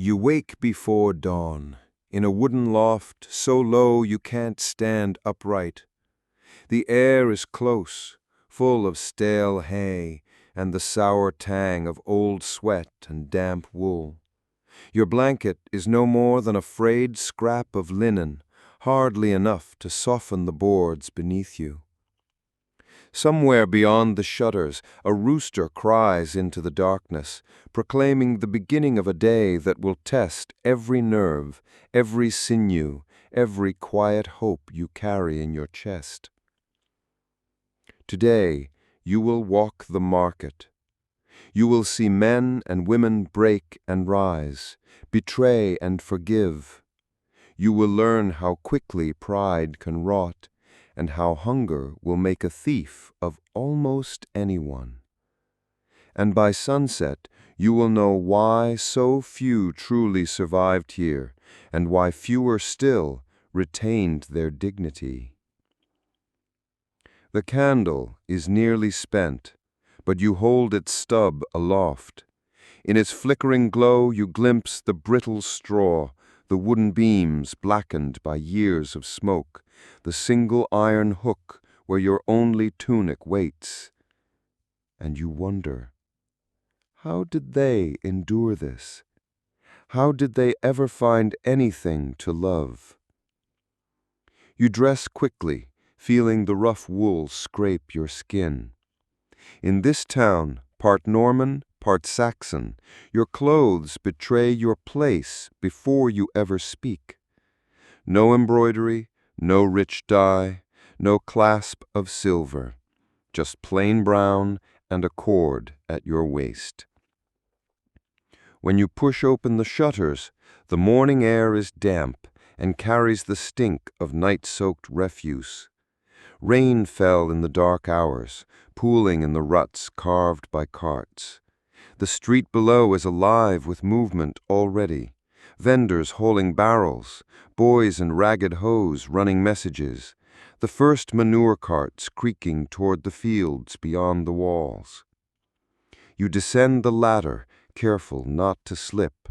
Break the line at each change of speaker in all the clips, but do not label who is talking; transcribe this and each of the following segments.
You wake before dawn, in a wooden loft so low you can't stand upright. The air is close, full of stale hay and the sour tang of old sweat and damp wool. Your blanket is no more than a frayed scrap of linen, hardly enough to soften the boards beneath you. Somewhere beyond the shutters, a rooster cries into the darkness, proclaiming the beginning of a day that will test every nerve, every sinew, every quiet hope you carry in your chest. Today, you will walk the market. You will see men and women break and rise, betray and forgive. You will learn how quickly pride can rot, and how hunger will make a thief of almost anyone. And by sunset, you will know why so few truly survived here, and why fewer still retained their dignity. The candle is nearly spent, but you hold its stub aloft. In its flickering glow you glimpse the brittle straw, the wooden beams blackened by years of smoke, the single iron hook where your only tunic waits. And you wonder, how did they endure this? How did they ever find anything to love? You dress quickly, feeling the rough wool scrape your skin. In this town, part Norman, part Saxon, your clothes betray your place before you ever speak. No embroidery, no rich dye, no clasp of silver, just plain brown and a cord at your waist. When you push open the shutters, the morning air is damp and carries the stink of night-soaked refuse. Rain fell in the dark hours, pooling in the ruts carved by carts. The street below is alive with movement already. Vendors hauling barrels, boys in ragged hose running messages, the first manure carts creaking toward the fields beyond the walls. You descend the ladder, careful not to slip.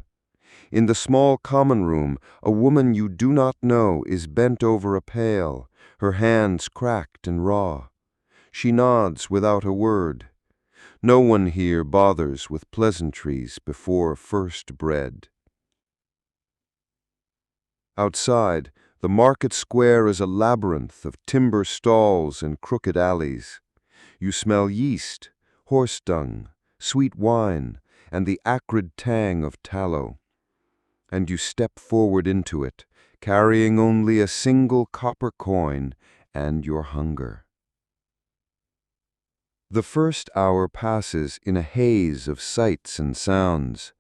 In the small common room, a woman you do not know is bent over a pail, her hands cracked and raw. She nods without a word. No one here bothers with pleasantries before first bread. Outside, the market square is a labyrinth of timber stalls and crooked alleys. You smell yeast, horse dung, sweet wine, and the acrid tang of tallow. And you step forward into it, carrying only a single copper coin and your hunger. The first hour passes in a haze of sights and sounds.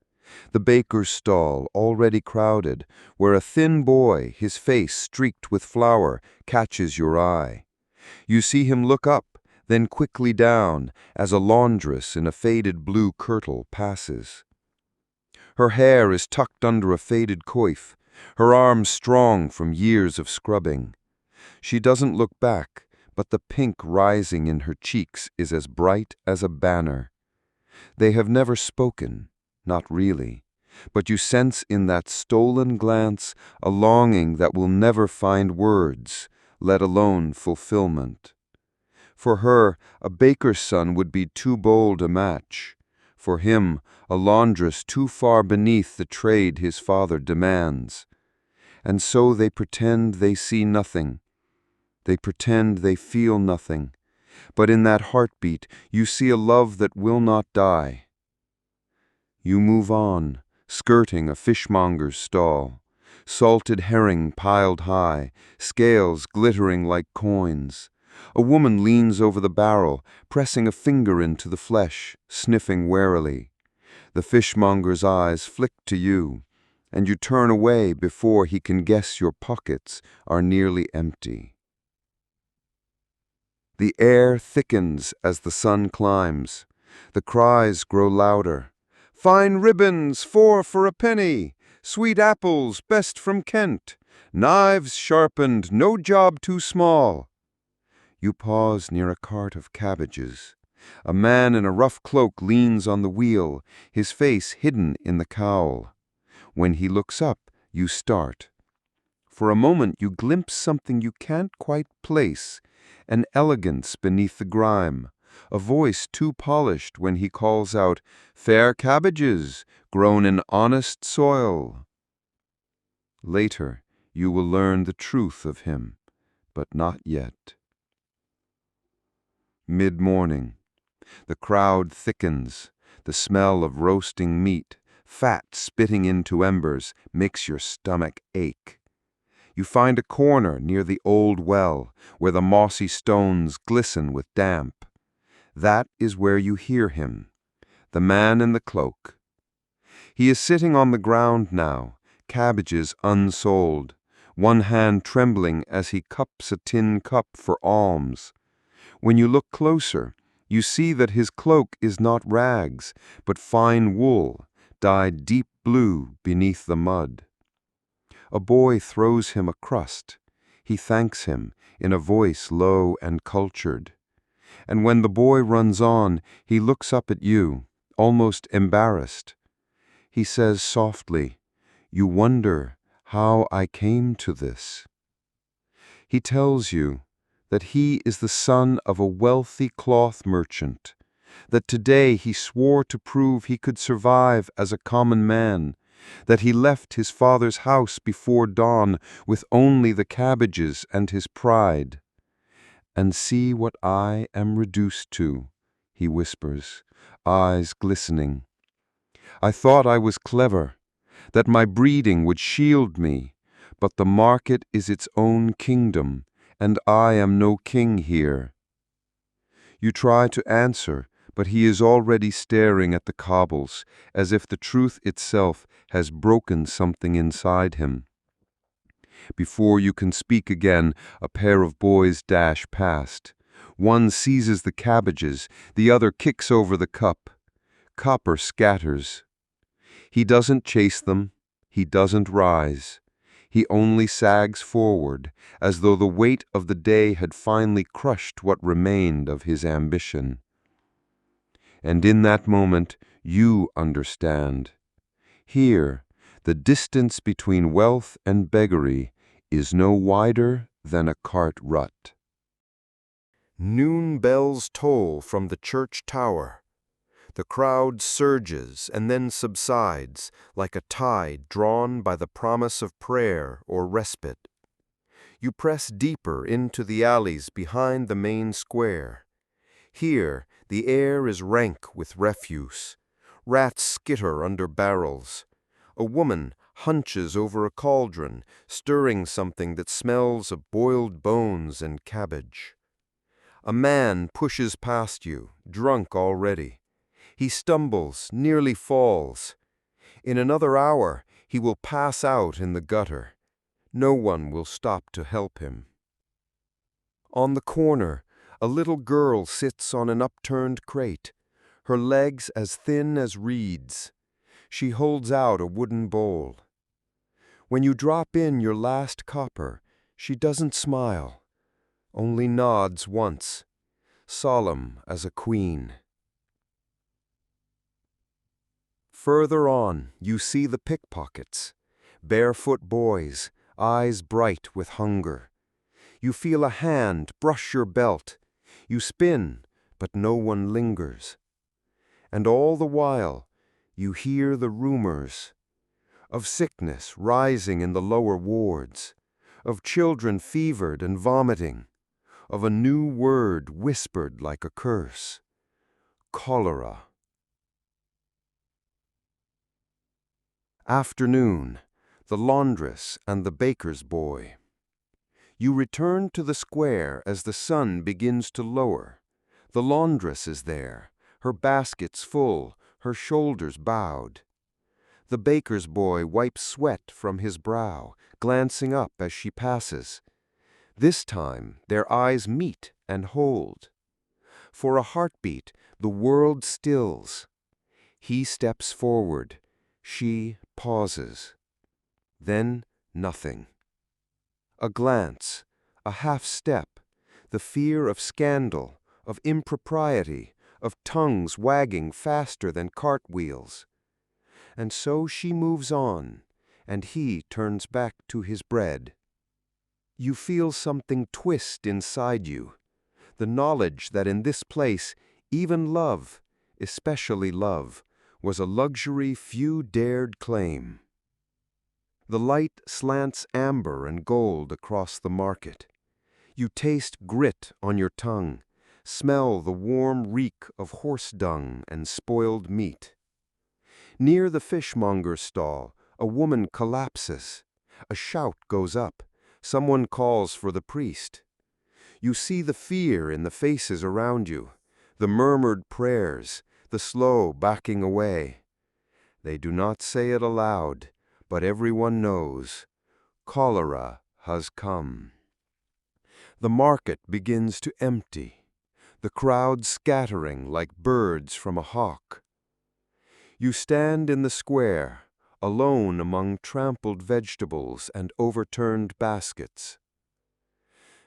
The baker's stall, already crowded, where a thin boy, his face streaked with flour, catches your eye. You see him look up, then quickly down, as a laundress in a faded blue kirtle passes. Her hair is tucked under a faded coif, her arms strong from years of scrubbing. She doesn't look back, but the pink rising in her cheeks is as bright as a banner. They have never spoken, not really, but you sense in that stolen glance a longing that will never find words, let alone fulfillment. For her, a baker's son would be too bold a match. For him, a laundress too far beneath the trade his father demands. And so they pretend they see nothing. They pretend they feel nothing. But in that heartbeat, you see a love that will not die. You move on, skirting a fishmonger's stall. Salted herring piled high, scales glittering like coins. A woman leans over the barrel, pressing a finger into the flesh, sniffing warily. The fishmonger's eyes flick to you, and you turn away before he can guess your pockets are nearly empty. The air thickens as the sun climbs. The cries grow louder. "Fine ribbons, 4 for a penny! Sweet apples, best from Kent! Knives sharpened, no job too small!" You pause near a cart of cabbages. A man in a rough cloak leans on the wheel, his face hidden in the cowl. When he looks up, you start. For a moment you glimpse something you can't quite place, an elegance beneath the grime, a voice too polished when he calls out, "Fair cabbages, grown in honest soil." Later, you will learn the truth of him, but not yet. Mid-morning. The crowd thickens. The smell of roasting meat, fat spitting into embers, makes your stomach ache. You find a corner near the old well, where the mossy stones glisten with damp. That is where you hear him, the man in the cloak. He is sitting on the ground now, cabbages unsold, one hand trembling as he cups a tin cup for alms. When you look closer, you see that his cloak is not rags, but fine wool, dyed deep blue beneath the mud. A boy throws him a crust. He thanks him in a voice low and cultured. And when the boy runs on, he looks up at you, almost embarrassed. He says softly, "You wonder how I came to this." He tells you that he is the son of a wealthy cloth merchant, that today he swore to prove he could survive as a common man, that he left his father's house before dawn with only the cabbages and his pride. "And see what I am reduced to," he whispers, eyes glistening. "I thought I was clever, that my breeding would shield me, but the market is its own kingdom, and I am no king here." You try to answer, but he is already staring at the cobbles, as if the truth itself has broken something inside him. Before you can speak again, a pair of boys dash past. One seizes the cabbages, the other kicks over the cup. Copper scatters. He doesn't chase them, he doesn't rise. He only sags forward, as though the weight of the day had finally crushed what remained of his ambition. And in that moment, you understand. Here, the distance between wealth and beggary is no wider than a cart rut. Noon bells toll from the church tower. The crowd surges and then subsides, like a tide drawn by the promise of prayer or respite. You press deeper into the alleys behind the main square. Here, the air is rank with refuse. Rats skitter under barrels. A woman hunches over a cauldron, stirring something that smells of boiled bones and cabbage. A man pushes past you, drunk already. He stumbles, nearly falls. In another hour, he will pass out in the gutter. No one will stop to help him. On the corner, a little girl sits on an upturned crate, her legs as thin as reeds. She holds out a wooden bowl. When you drop in your last copper, she doesn't smile, only nods once, solemn as a queen. Further on, you see the pickpockets, barefoot boys, eyes bright with hunger. You feel a hand brush your belt. You spin, but no one lingers. And all the while, you hear the rumors of sickness rising in the lower wards, of children fevered and vomiting, of a new word whispered like a curse: cholera. Afternoon, the laundress and the baker's boy. You return to the square as the sun begins to lower. The laundress is there, her baskets full, her shoulders bowed. The baker's boy wipes sweat from his brow, glancing up as she passes. This time their eyes meet and hold. For a heartbeat, the world stills. He steps forward. She pauses. Then nothing. A glance, a half-step, the fear of scandal, of impropriety, of tongues wagging faster than cartwheels. And so she moves on, and he turns back to his bread. You feel something twist inside you, the knowledge that in this place, even love, especially love, was a luxury few dared claim. The light slants amber and gold across the market. You taste grit on your tongue, smell the warm reek of horse dung and spoiled meat. Near the fishmonger's stall, a woman collapses. A shout goes up. Someone calls for the priest. You see the fear in the faces around you, the murmured prayers, the slow backing away. They do not say it aloud, but everyone knows. Cholera has come. The market begins to empty, the crowd scattering like birds from a hawk. You stand in the square, alone among trampled vegetables and overturned baskets.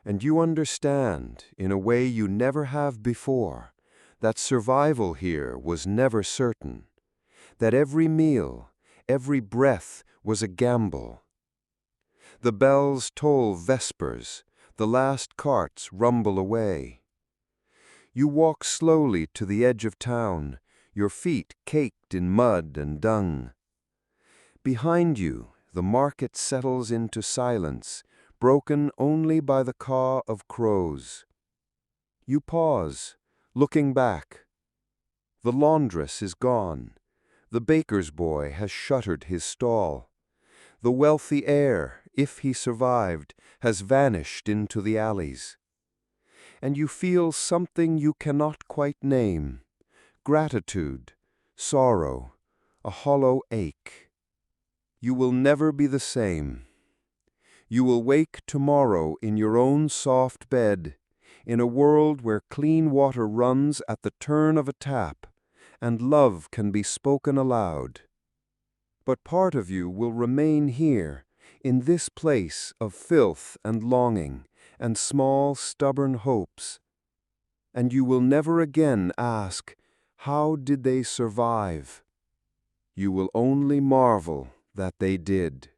And you understand, in a way you never have before, that survival here was never certain, that every meal, every breath was a gamble. The bells toll vespers, the last carts rumble away. You walk slowly to the edge of town, your feet caked in mud and dung. Behind you, the market settles into silence, broken only by the caw of crows. You pause, looking back. The laundress is gone. The baker's boy has shuttered his stall. The wealthy heir, if he survived, has vanished into the alleys. And you feel something you cannot quite name: gratitude, sorrow, a hollow ache. You will never be the same. You will wake tomorrow in your own soft bed, in a world where clean water runs at the turn of a tap, and love can be spoken aloud. But part of you will remain here, in this place of filth and longing, and small, stubborn hopes. And you will never again ask, how did they survive? You will only marvel that they did.